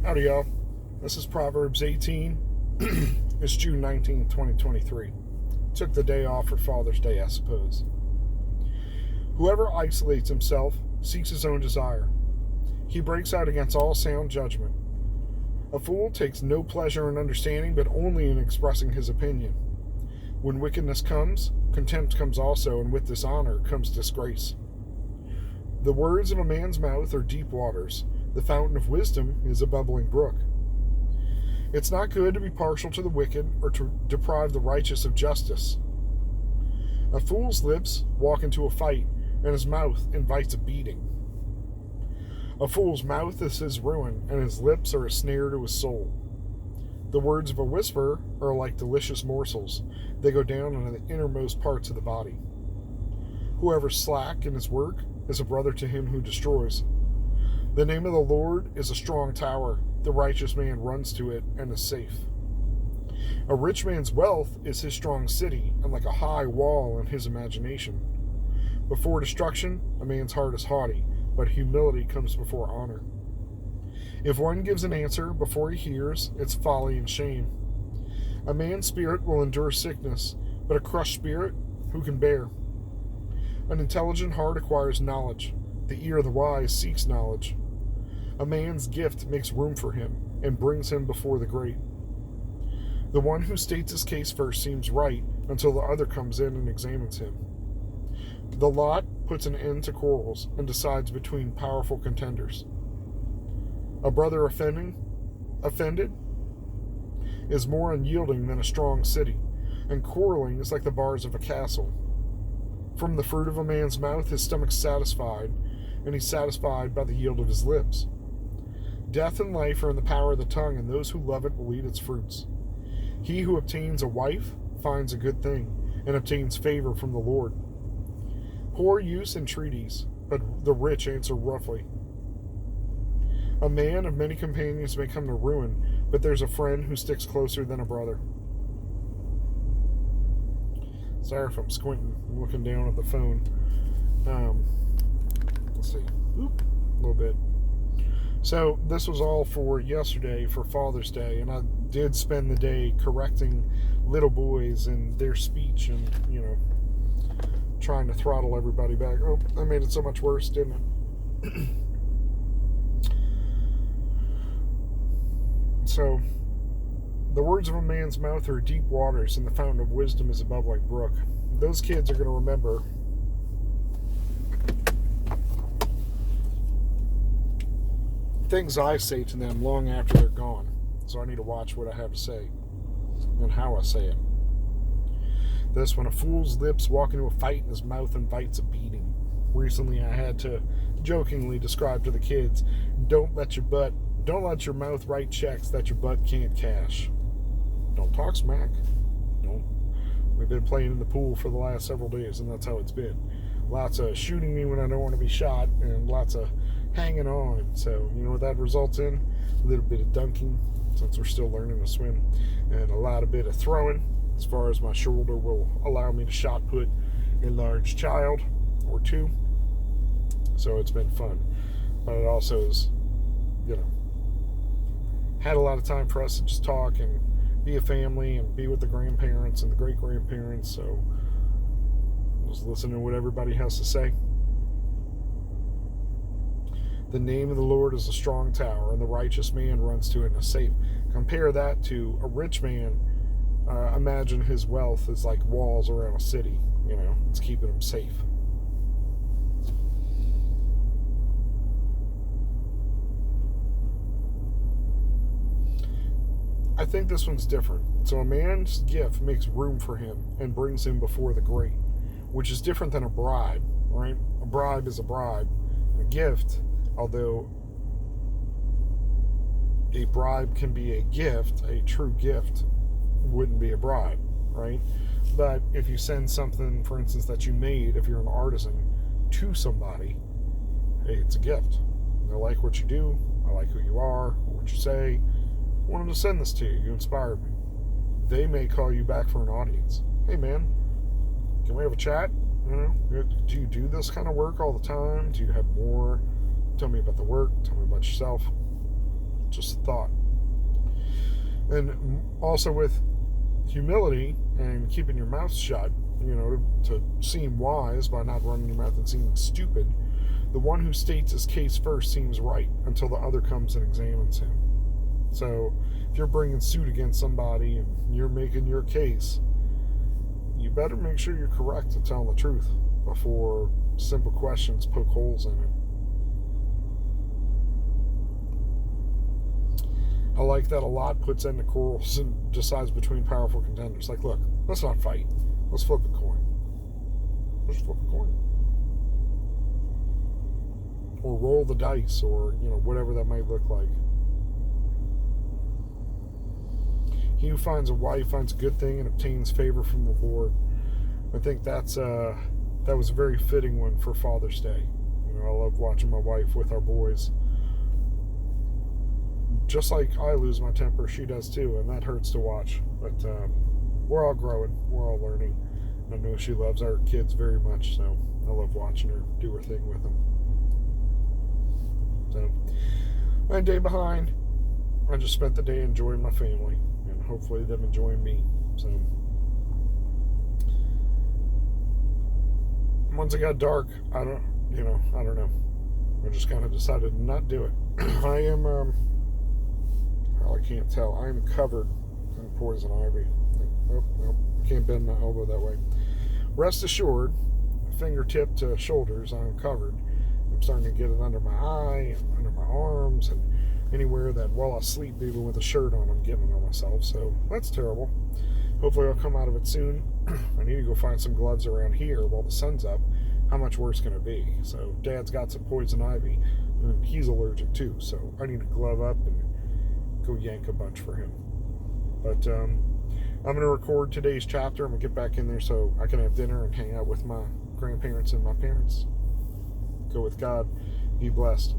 Howdy, y'all. This is Proverbs 18. It's June 19th, 2023. Took the day off for Father's Day, I suppose. Whoever isolates himself seeks his own desire. He breaks out against all sound judgment. A fool takes no pleasure in understanding, but only in expressing his opinion. When wickedness comes, contempt comes also, and with dishonor comes disgrace. The words of a man's mouth are deep waters. The fountain of wisdom is a bubbling brook. It's not good to be partial to the wicked or to deprive the righteous of justice. A fool's lips walk into a fight, and his mouth invites a beating. A fool's mouth is his ruin, and his lips are a snare to his soul. The words of a whisperer are like delicious morsels. They go down into the innermost parts of the body. Whoever's slack in his work is a brother to him who destroys. The name of the Lord is a strong tower. The righteous man runs to it and is safe. A rich man's wealth is his strong city, and like a high wall in his imagination. Before destruction, a man's heart is haughty, but humility comes before honor. If one gives an answer before he hears, it's folly and shame. A man's spirit will endure sickness, but a crushed spirit, who can bear? An intelligent heart acquires knowledge. The ear of the wise seeks knowledge. A man's gift makes room for him and brings him before the great. The one who states his case first seems right until the other comes in and examines him. The lot puts an end to quarrels and decides between powerful contenders. A brother offended is more unyielding than a strong city, and quarreling is like the bars of a castle. From the fruit of a man's mouth his stomach's satisfied, and he's satisfied by the yield of his lips. Death and life are in the power of the tongue, and those who love it will eat its fruits. He who obtains a wife finds a good thing, and obtains favor from the Lord. Poor use entreaties, but the rich answer roughly. A man of many companions may come to ruin, but there's a friend who sticks closer than a brother. Sorry if I'm squinting. I'm looking down at the phone. Let's see. A little bit. So this was all for yesterday, for Father's Day, and I did spend the day correcting little boys and their speech and, trying to throttle everybody back. Oh, I made it so much worse, didn't it? So, the words of a man's mouth are deep waters, and the fountain of wisdom is a bubbling brook. Those kids are going to remember things I say to them long after they're gone. So I need to watch what I have to say and how I say it. This, when a fool's lips walk into a fight and his mouth invites a beating. Recently I had to jokingly describe to the kids, don't let your mouth write checks that your butt can't cash. Don't talk smack. Don't. We've been playing in the pool for the last several days, and that's how it's been. Lots of shooting me when I don't want to be shot, and lots of hanging on. So, you know what that results in? A little bit of dunking, since we're still learning to swim, and a lot of bit of throwing, as far as my shoulder will allow me to shot put a large child or two. So it's been fun. But it also is, had a lot of time for us to just talk and be a family and be with the grandparents and the great-grandparents. So just listen to what everybody has to say. The name of the Lord is a strong tower, and the righteous man runs to it and is safe. Compare that to a rich man. Imagine his wealth is like walls around a city. It's keeping him safe. I think this one's different. So a man's gift makes room for him and brings him before the great, which is different than a bribe, right? A bribe is a bribe. A gift, although a bribe can be a gift, a true gift wouldn't be a bribe, right? But if you send something, for instance, that you made, if you're an artisan, to somebody, hey, it's a gift. I like what you do. I like who you are, what you say. I wanted to send this to you. You inspired me. They may call you back for an audience. Hey, man, can we have a chat? Do you do this kind of work all the time? Do you have more? Tell me about the work. Tell me about yourself. Just a thought. And also with humility and keeping your mouth shut, to seem wise by not running your mouth and seeming stupid, the one who states his case first seems right until the other comes and examines him. So if you're bringing suit against somebody and you're making your case, you better make sure you're correct to tell the truth before simple questions poke holes in it. I like that a lot puts end to quarrels and decides between powerful contenders. Like, look, let's not fight. Let's flip a coin. Let's flip a coin. Or roll the dice, or, whatever that might look like. He who finds a wife finds a good thing and obtains favor from the Lord. I think that was a very fitting one for Father's Day. I love watching my wife with our boys. Just like I lose my temper, she does too, and that hurts to watch. But we're all growing. We're all learning. I know she loves our kids very much, so I love watching her do her thing with them. So, I'm a day behind. I just spent the day enjoying my family, and hopefully them enjoying me. So, once it got dark, I don't know. I just kind of decided to not do it. I am, I can't tell. I am covered in poison ivy. Nope, I can't bend my elbow that way. Rest assured, fingertip to shoulders, I'm covered. I'm starting to get it under my eye, and under my arms, and anywhere that while I sleep, even with a shirt on, I'm getting it on myself. So that's terrible. Hopefully I'll come out of it soon. I need to go find some gloves around here while the sun's up. How much worse can it be? So Dad's got some poison ivy, and he's allergic too. So I need to glove up and go yank a bunch for him. But I'm going to record today's chapter. I'm going to get back in there so I can have dinner and hang out with my grandparents and my parents. Go with God. Be blessed.